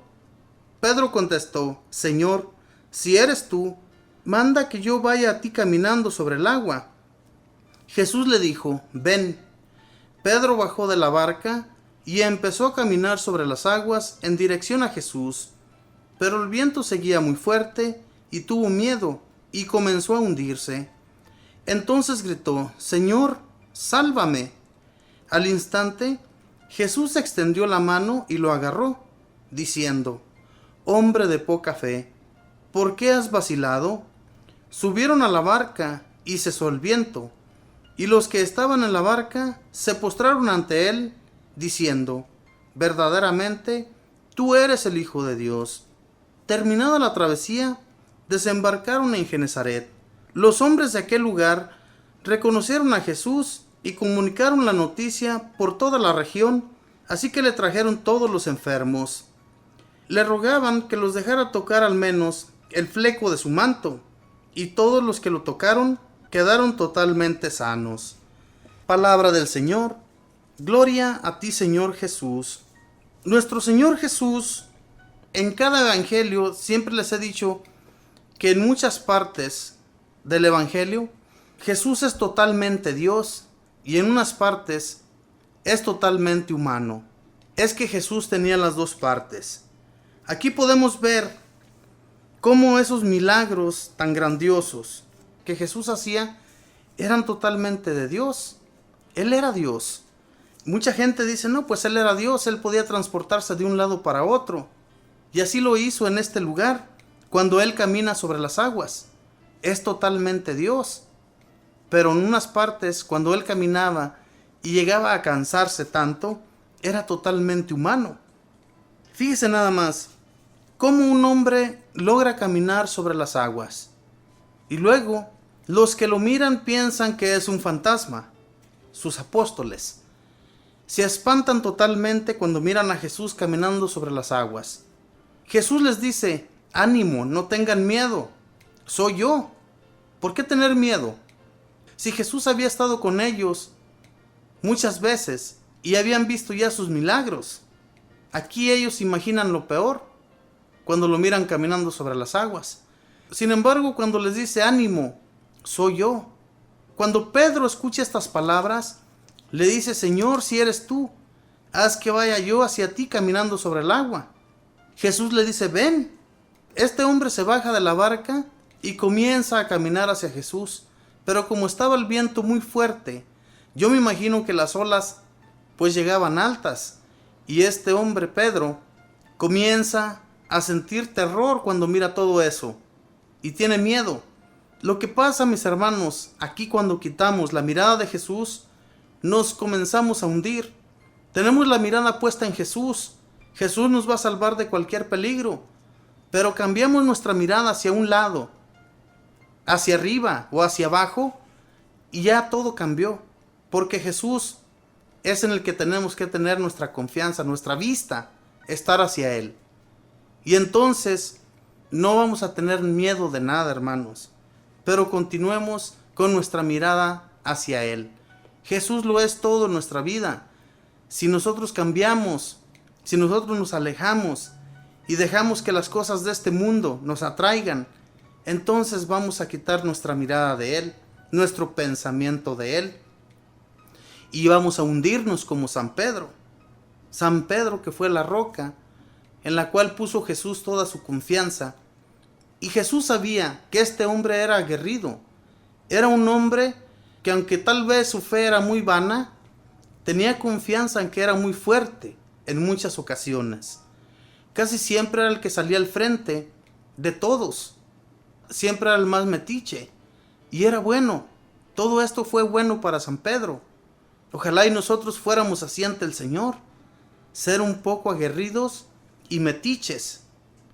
Pedro contestó: «Señor, si eres tú, manda que yo vaya a ti caminando sobre el agua». Jesús le dijo: «Ven». Pedro bajó de la barca y empezó a caminar sobre las aguas en dirección a Jesús. Pero el viento seguía muy fuerte y tuvo miedo y comenzó a hundirse. Entonces gritó: «Señor, sálvame». Al instante, Jesús extendió la mano y lo agarró, diciendo: «Hombre de poca fe, ¿por qué has vacilado?». Subieron a la barca y cesó el viento, y los que estaban en la barca se postraron ante Él, diciendo: «Verdaderamente, tú eres el Hijo de Dios». Terminada la travesía, desembarcaron en Genesaret. Los hombres de aquel lugar reconocieron a Jesús y comunicaron la noticia por toda la región, así que le trajeron todos los enfermos. Le rogaban que los dejara tocar al menos el fleco de su manto, y todos los que lo tocaron quedaron totalmente sanos. Palabra del Señor. Gloria a ti, Señor Jesús. Nuestro Señor Jesús, en cada evangelio, siempre les he dicho que en muchas partes del evangelio, Jesús es totalmente Dios y en unas partes es totalmente humano. Es que Jesús tenía las dos partes. Aquí podemos ver cómo esos milagros tan grandiosos que Jesús hacía eran totalmente de Dios. Él era Dios. Mucha gente dice: no, pues Él era Dios, Él podía transportarse de un lado para otro. Y así lo hizo en este lugar, cuando Él camina sobre las aguas. Es totalmente Dios. Pero en unas partes, cuando Él caminaba y llegaba a cansarse tanto, era totalmente humano. Fíjese nada más, cómo un hombre logra caminar sobre las aguas. Y luego, los que lo miran piensan que es un fantasma. Sus apóstoles se espantan totalmente cuando miran a Jesús caminando sobre las aguas. Jesús les dice: «Ánimo, no tengan miedo, soy yo». ¿Por qué tener miedo? Si Jesús había estado con ellos muchas veces y habían visto ya sus milagros. Aquí ellos imaginan lo peor cuando lo miran caminando sobre las aguas. Sin embargo, cuando les dice: «Ánimo, soy yo». Cuando Pedro escucha estas palabras, le dice: «Señor, si eres tú, haz que vaya yo hacia ti caminando sobre el agua». Jesús le dice: «Ven». Este hombre se baja de la barca y comienza a caminar hacia Jesús, pero como estaba el viento muy fuerte, Yo me imagino que las olas pues llegaban altas y este hombre Pedro comienza a sentir terror cuando mira todo eso y tiene miedo. Lo que pasa, mis hermanos, aquí cuando quitamos la mirada de Jesús, nos comenzamos a hundir. Tenemos la mirada puesta en Jesús. Jesús nos va a salvar de cualquier peligro, pero cambiamos nuestra mirada hacia un lado, hacia arriba o hacia abajo, y ya todo cambió, porque Jesús es en el que tenemos que tener nuestra confianza, nuestra vista, estar hacia Él. Y entonces no vamos a tener miedo de nada, hermanos, pero continuemos con nuestra mirada hacia Él. Jesús lo es todo en nuestra vida. Si nosotros cambiamos, si nosotros nos alejamos y dejamos que las cosas de este mundo nos atraigan, entonces vamos a quitar nuestra mirada de Él, nuestro pensamiento de Él, y vamos a hundirnos como San Pedro. San Pedro, que fue la roca en la cual puso Jesús toda su confianza. Y Jesús sabía que este hombre era aguerrido. Era un hombre que, aunque tal vez su fe era muy vana, tenía confianza en que era muy fuerte en muchas ocasiones. Casi siempre era el que salía al frente de todos. Siempre era el más metiche. Y era bueno. Todo esto fue bueno para San Pedro. Ojalá y nosotros fuéramos así ante el Señor. Ser un poco aguerridos y metiches.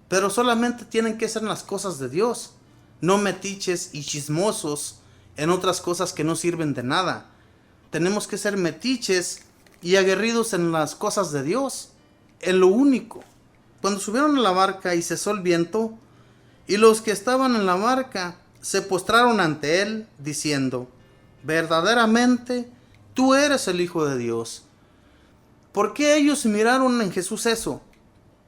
Pero solamente tienen que ser las cosas de Dios. No metiches y chismosos en otras cosas que no sirven de nada. Tenemos que ser metiches y aguerridos en las cosas de Dios. En lo único. Cuando subieron a la barca y cesó el viento, y los que estaban en la barca se postraron ante él, diciendo: verdaderamente, tú eres el Hijo de Dios. ¿Por qué ellos miraron en Jesús eso?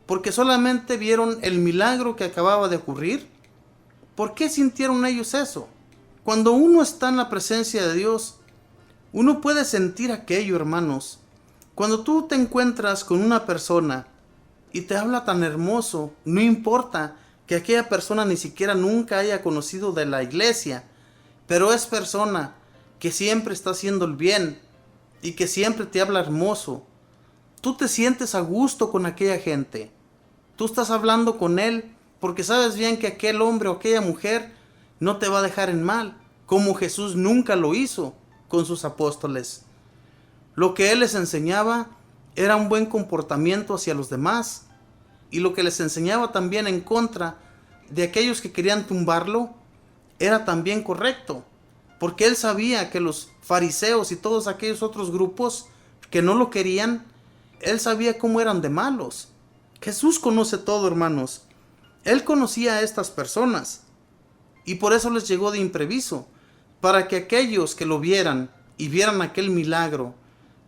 ¿Porque solamente vieron el milagro que acababa de ocurrir? ¿Por qué sintieron ellos eso? Cuando uno está en la presencia de Dios, uno puede sentir aquello, hermanos. Cuando tú te encuentras con una persona y te habla tan hermoso, no importa que aquella persona ni siquiera nunca haya conocido de la iglesia, pero es persona que siempre está haciendo el bien y que siempre te habla hermoso. Tú te sientes a gusto con aquella gente. Tú estás hablando con él porque sabes bien que aquel hombre o aquella mujer no te va a dejar en mal, como Jesús nunca lo hizo con sus apóstoles. Lo que él les enseñaba era un buen comportamiento hacia los demás, y lo que les enseñaba también en contra de aquellos que querían tumbarlo era también correcto, porque él sabía que los fariseos y todos aquellos otros grupos que no lo querían, él sabía cómo eran de malos. Jesús conoce todo, hermanos. Él conocía a estas personas y por eso les llegó de imprevisto, para que aquellos que lo vieran y vieran aquel milagro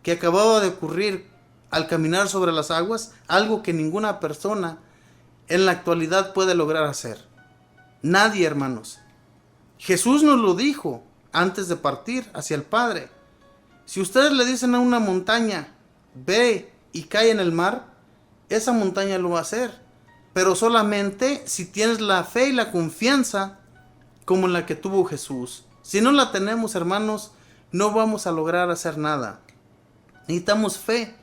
que acababa de ocurrir al caminar sobre las aguas, algo que ninguna persona en la actualidad puede lograr hacer. Nadie, hermanos. Jesús nos lo dijo antes de partir hacia el Padre. Si ustedes le dicen a una montaña, ve y cae en el mar, esa montaña lo va a hacer. Pero solamente si tienes la fe y la confianza como la que tuvo Jesús. Si no la tenemos, hermanos, no vamos a lograr hacer nada. Necesitamos fe.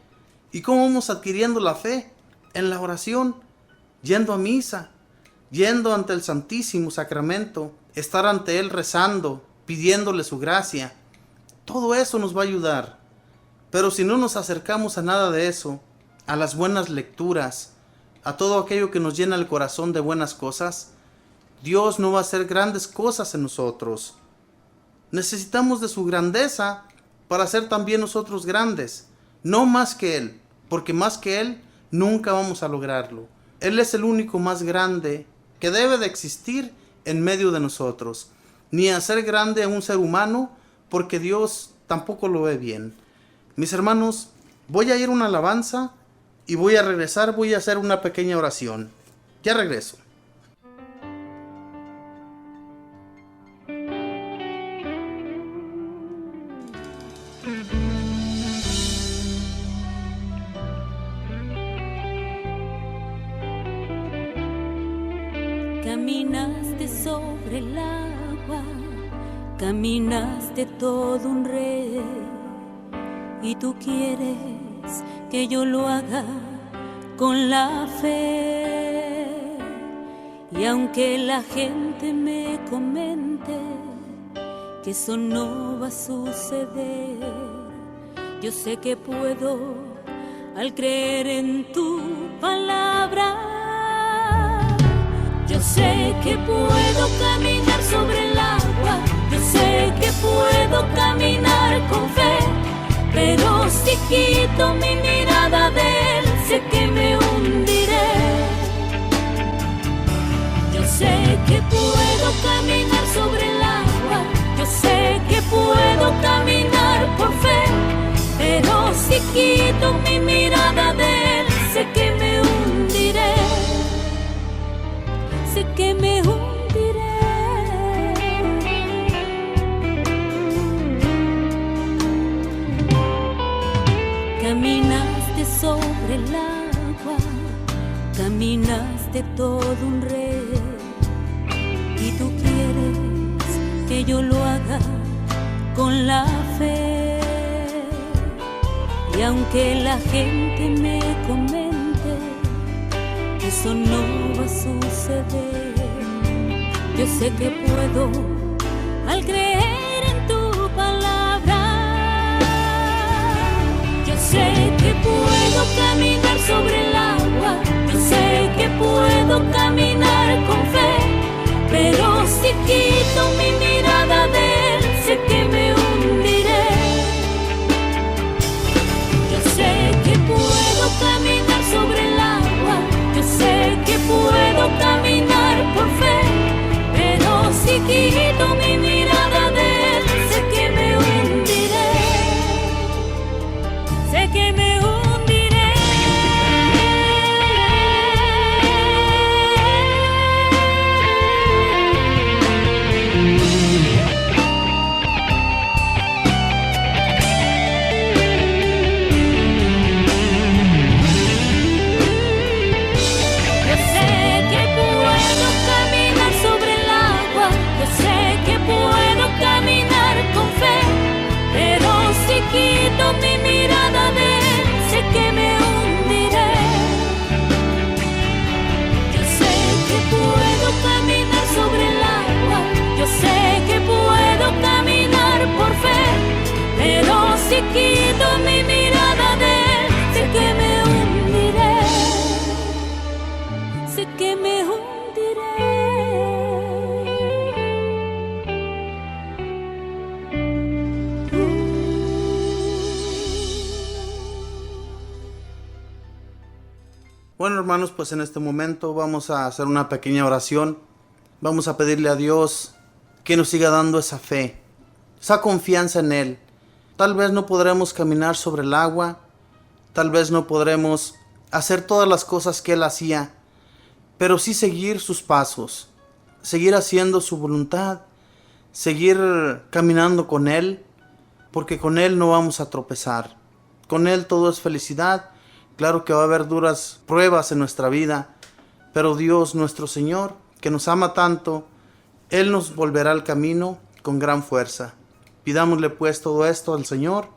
¿Y cómo vamos adquiriendo la fe? En la oración, yendo a misa, yendo ante el Santísimo Sacramento, estar ante Él rezando, pidiéndole su gracia. Todo eso nos va a ayudar. Pero si no nos acercamos a nada de eso, a las buenas lecturas, a todo aquello que nos llena el corazón de buenas cosas, Dios no va a hacer grandes cosas en nosotros. Necesitamos de su grandeza para ser también nosotros grandes, no más que Él, porque más que Él nunca vamos a lograrlo. Él es el único más grande que debe de existir en medio de nosotros. Ni hacer grande a un ser humano, porque Dios tampoco lo ve bien. Mis hermanos, voy a ir a una alabanza y voy a regresar, voy a hacer una pequeña oración. Ya regreso. Caminaste sobre el agua, caminaste todo un rey, y tú quieres que yo lo haga con la fe. Y aunque la gente me comente que eso no va a suceder, yo sé que puedo al creer en tu palabra. Yo sé que puedo caminar sobre el agua, yo sé que puedo caminar con fe, pero si quito mi mirada de él, sé que me hundiré. Yo sé que puedo caminar sobre el agua, yo sé que puedo caminar por fe, pero si quito mi mirada de él, sé que me hundiré. Sé que me hundiré. Caminaste sobre el agua, caminaste todo un rey, y tú quieres que yo lo haga con la fe. Y aunque la gente me comente que eso no va a suceder, yo sé que puedo al creer en tu palabra. Yo sé que puedo caminar sobre el agua, yo sé que puedo caminar con fe, pero si quito mi mirada de él, sé que me hundiré. Yo sé que puedo caminar sobre el agua, yo sé que puedo caminar por fe, pero si quito mi mirada de él, sé que me hundiré. Sé que me hundiré. Yo sé que puedo caminar sobre el agua, yo sé que puedo caminar con fe, pero si quito mi mirada de él, sé que me hundiré. Yo sé que puedo caminar sobre el agua, yo sé que puedo caminar por fe, pero si quito mi mirada de él, sé que me hundiré. Sé que me hundiré. Bueno, hermanos, pues en este momento vamos a hacer una pequeña oración. Vamos a pedirle a Dios que nos siga dando esa fe, esa confianza en Él. Tal vez no podremos caminar sobre el agua, tal vez no podremos hacer todas las cosas que Él hacía, pero sí seguir sus pasos, seguir haciendo su voluntad, seguir caminando con Él, porque con Él no vamos a tropezar. Con Él todo es felicidad. Claro que va a haber duras pruebas en nuestra vida, pero Dios nuestro Señor, que nos ama tanto, Él nos volverá al camino con gran fuerza. Pidámosle pues todo esto al Señor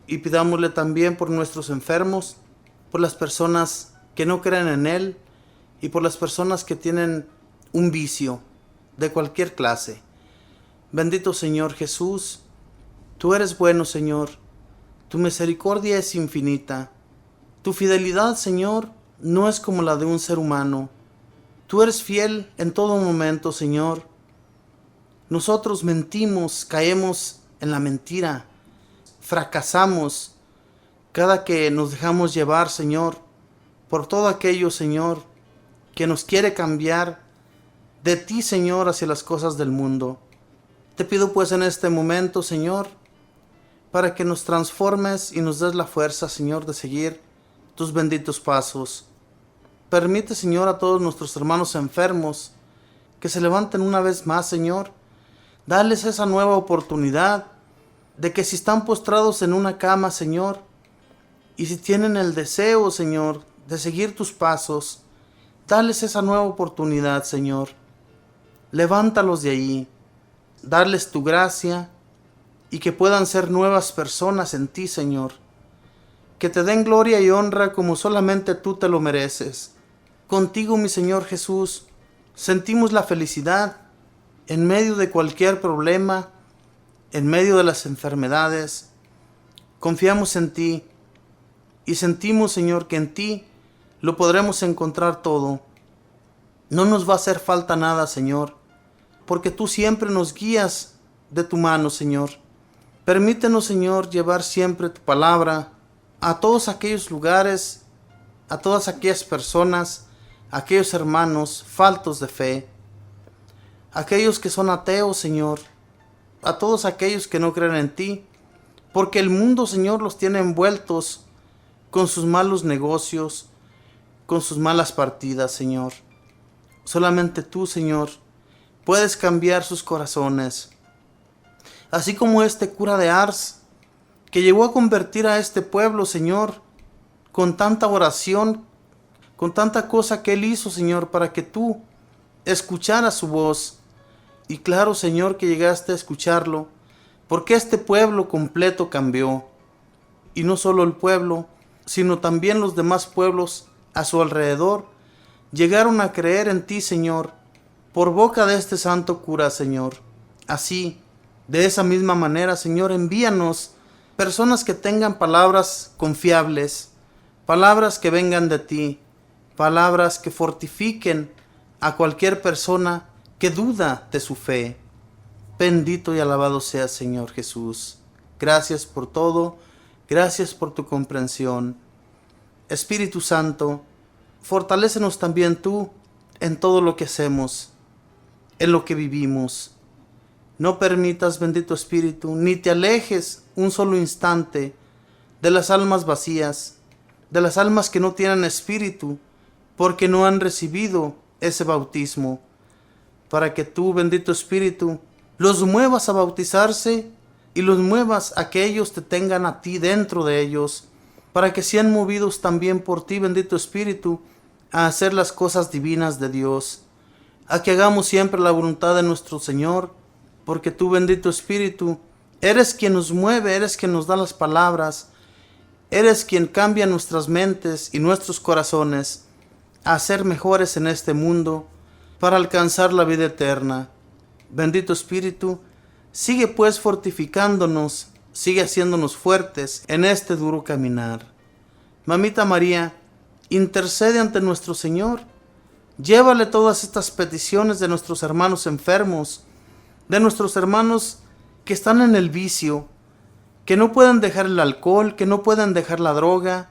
y pidámosle también por nuestros enfermos, por las personas que no creen en Él y por las personas que tienen un vicio de cualquier clase. Bendito Señor Jesús, tú eres bueno, Señor, tu misericordia es infinita. Tu fidelidad, Señor, no es como la de un ser humano. Tú eres fiel en todo momento, Señor. Nosotros mentimos, caemos en la mentira, fracasamos cada que nos dejamos llevar, Señor, por todo aquello, Señor, que nos quiere cambiar de ti, Señor, hacia las cosas del mundo. Te pido pues en este momento, Señor, para que nos transformes y nos des la fuerza, Señor, de seguir tus benditos pasos. Permite, Señor, a todos nuestros hermanos enfermos que se levanten una vez más, Señor. Dales esa nueva oportunidad de que si están postrados en una cama, Señor, y si tienen el deseo, Señor, de seguir tus pasos, dales esa nueva oportunidad, Señor. Levántalos de ahí, darles tu gracia y que puedan ser nuevas personas en ti, Señor. Que te den gloria y honra como solamente tú te lo mereces. Contigo, mi Señor Jesús, sentimos la felicidad en medio de cualquier problema, en medio de las enfermedades. Confiamos en ti y sentimos, Señor, que en ti lo podremos encontrar todo. No nos va a hacer falta nada, Señor, porque tú siempre nos guías de tu mano, Señor. Permítenos, Señor, llevar siempre tu palabra a todos aquellos lugares, a todas aquellas personas, a aquellos hermanos faltos de fe, aquellos que son ateos, Señor, a todos aquellos que no creen en ti, porque el mundo, Señor, los tiene envueltos con sus malos negocios, con sus malas partidas, Señor. Solamente tú, Señor, puedes cambiar sus corazones. Así como este cura de Ars, que llegó a convertir a este pueblo, Señor, con tanta oración, con tanta cosa que él hizo, Señor, para que tú escucharas su voz. Y claro, Señor, que llegaste a escucharlo, porque este pueblo completo cambió. Y no solo el pueblo, sino también los demás pueblos a su alrededor llegaron a creer en ti, Señor, por boca de este santo cura, Señor. Así, de esa misma manera, Señor, envíanos personas que tengan palabras confiables, palabras que vengan de ti, palabras que fortifiquen a cualquier persona que duda de su fe. Bendito y alabado seas, Señor Jesús. Gracias por todo, gracias por tu comprensión. Espíritu Santo, fortalécenos también tú en todo lo que hacemos, en lo que vivimos. No permitas, bendito Espíritu, ni te alejes un solo instante de las almas vacías, de las almas que no tienen espíritu, porque no han recibido ese bautismo, para que tú, bendito Espíritu, los muevas a bautizarse y los muevas a que ellos te tengan a ti dentro de ellos, para que sean movidos también por ti, bendito Espíritu, a hacer las cosas divinas de Dios, a que hagamos siempre la voluntad de nuestro Señor, porque tú, bendito Espíritu, eres quien nos mueve, eres quien nos da las palabras, eres quien cambia nuestras mentes y nuestros corazones a ser mejores en este mundo para alcanzar la vida eterna. Bendito Espíritu, sigue pues fortificándonos, sigue haciéndonos fuertes en este duro caminar. Mamita María, intercede ante nuestro Señor. Llévale todas estas peticiones de nuestros hermanos enfermos, de nuestros hermanos que están en el vicio, que no pueden dejar el alcohol, que no pueden dejar la droga,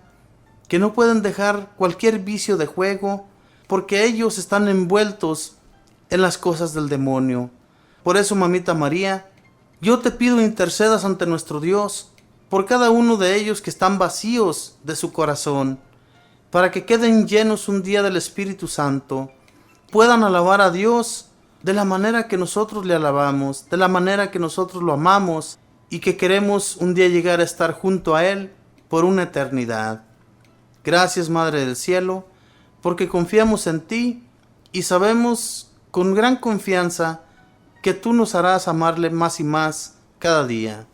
que no pueden dejar cualquier vicio de juego, porque ellos están envueltos en las cosas del demonio. Por eso, Mamita María, yo te pido intercedas ante nuestro Dios por cada uno de ellos que están vacíos de su corazón, para que queden llenos un día del Espíritu Santo, puedan alabar a Dios de la manera que nosotros le alabamos, de la manera que nosotros lo amamos y que queremos un día llegar a estar junto a Él por una eternidad. Gracias, Madre del Cielo, porque confiamos en ti y sabemos con gran confianza que tú nos harás amarle más y más cada día.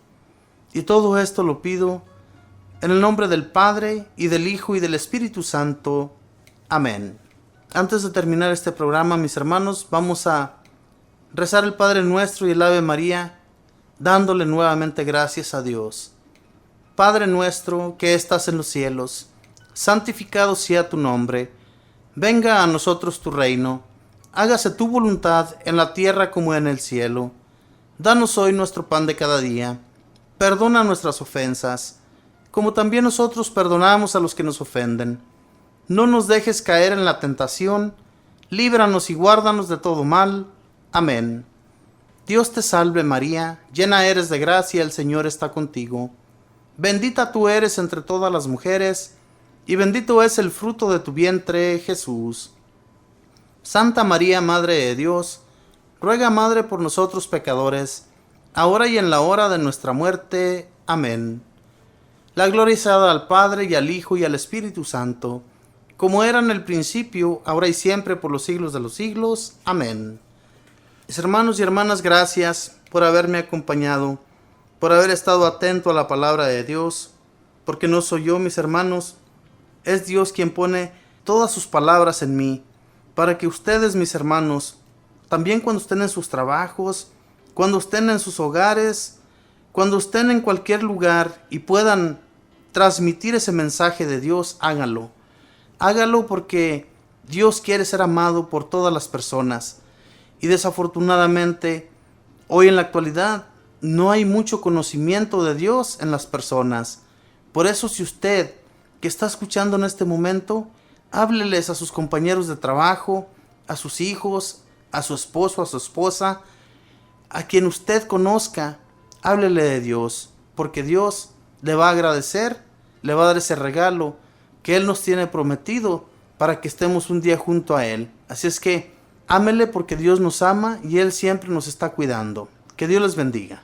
Y todo esto lo pido en el nombre del Padre, y del Hijo, y del Espíritu Santo. Amén. Antes de terminar este programa, mis hermanos, vamos a rezar el Padre Nuestro y el Ave María, dándole nuevamente gracias a Dios. Padre nuestro que estás en los cielos, santificado sea tu nombre. Venga a nosotros tu reino. Hágase tu voluntad en la tierra como en el cielo. Danos hoy nuestro pan de cada día. Perdona nuestras ofensas, como también nosotros perdonamos a los que nos ofenden. No nos dejes caer en la tentación, líbranos y guárdanos de todo mal. Amén. Dios te salve María, llena eres de gracia, el Señor está contigo. Bendita tú eres entre todas las mujeres, y bendito es el fruto de tu vientre, Jesús. Santa María, Madre de Dios, ruega, Madre, por nosotros pecadores, ahora y en la hora de nuestra muerte. Amén. La gloria sea dada al Padre, y al Hijo, y al Espíritu Santo, como era en el principio, ahora y siempre, por los siglos de los siglos. Amén. Mis hermanos y hermanas, gracias por haberme acompañado por haber estado atento a la palabra de Dios, porque no soy yo, mis hermanos, es Dios quien pone todas sus palabras en mí, para que ustedes, mis hermanos, también cuando estén en sus trabajos, cuando estén en sus hogares, cuando estén en cualquier lugar y puedan transmitir ese mensaje de Dios, háganlo. Hágalo porque Dios quiere ser amado por todas las personas. Y desafortunadamente, hoy en la actualidad, no hay mucho conocimiento de Dios en las personas. Por eso, si usted que está escuchando en este momento, hábleles a sus compañeros de trabajo, a sus hijos, a su esposo, a su esposa, a quien usted conozca, háblele de Dios, porque Dios le va a agradecer, le va a dar ese regalo que Él nos tiene prometido para que estemos un día junto a Él. Así es que ámele porque Dios nos ama y Él siempre nos está cuidando. Que Dios les bendiga.